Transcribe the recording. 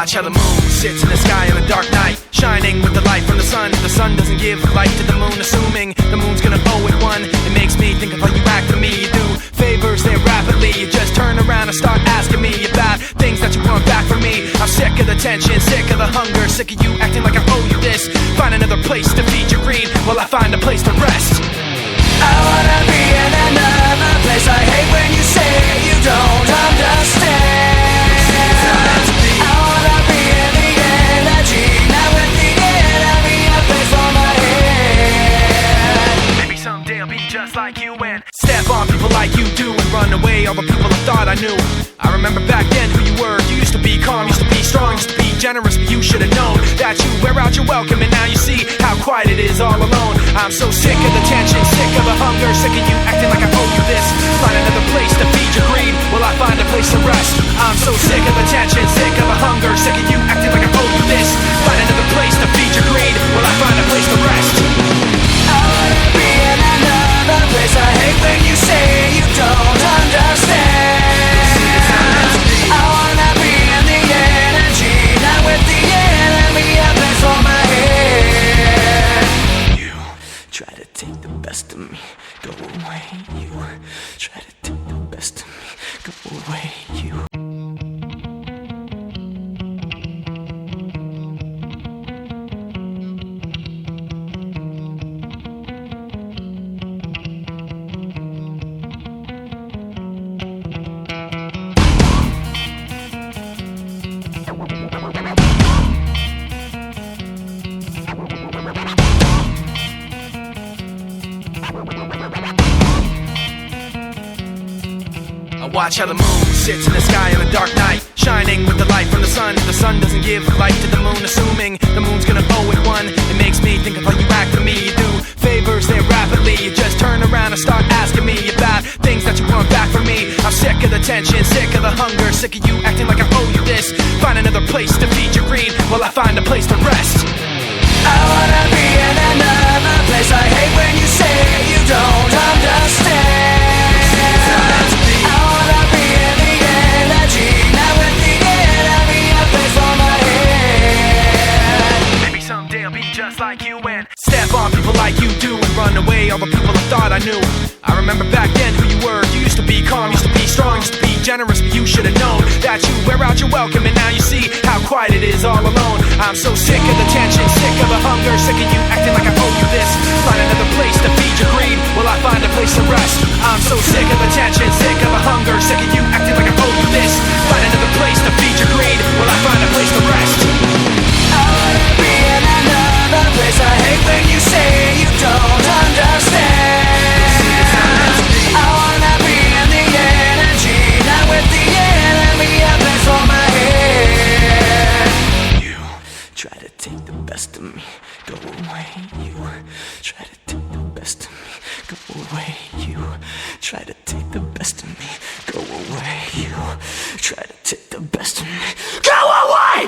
watch how the moon sits in the sky on a dark night, shining with the light from the sun. The sun doesn't give light to the moon, assuming the moon's gonna owe it one. It makes me think of how you act to me. You do favors there rapidly. You just turn around and start asking me about things that you want back from me. I'm sick of the tension, sick of the hunger, sick of you acting like I owe you this. Find another place to feed your greed while I find a place to rest. I wanna be in another place. I hate when you say you don't understand. I wanna be in the energy, not with the enemy, a place for my head. Maybe someday I'll be just like you and step on people like you do and run away all the people I thought I knew. I remember back then who you were. You used to be calm, used to be strong, used to be generous, but you should have known that you wear out your welcome, and now you see how quiet it is all alone. I'm so sick of the tension, sick of the hunger, sick of you acting like I owe you this. Find another place to feed your greed while I find a place to rest. I'm so sick of the tension, sick of the hunger, sick of you acting like I owe you this. Find another place to feed your greed while I find a place to rest. I wanna be in another place. I hate when you say you don't understand. I wanna be in the energy, not with the enemy, a place for my head. You try to take the best of me, go away. You try to take the best of me, go away. You. I watch how the moon sits in the sky on a dark night, shining with the light from the sun. The sun doesn't give light to the moon, assuming the moon's gonna owe it one. It makes me think of how you act to me. You do favors there rapidly. You just turn around and start asking me about things that you want back from me. I'm sick of the tension, sick of the hunger, sick of you acting like I owe you this. Find another place to feed your greed while I find a place to rest. I wanna be in another place. I hate when you say you don't understand. I wanna be in the energy, not with the enemy, a place for my head. Maybe someday I'll be just like you and step on people like you do and run away all the people I thought I knew. I remember back then who you were. You used to be calm, used to be strong, used to be generous, but you should have known that you wear out your welcome, and now you see how quiet it is all alone. I'm so sick of the tension, sick of the hunger, sick of you acting like I owe you this. Find another place to feed your greed while I find a place to rest. I'm so sick of the tension, sick of the hunger, sick of you acting like I owe you this. Find another place to feed your greed while I find a place to rest. I wanna be in another place. I hate when you say you don't understand. I wanna be in the energy, not with the enemy, a place for my head. You try to take the best of me, go away. You try to take the best of me, go away. You try to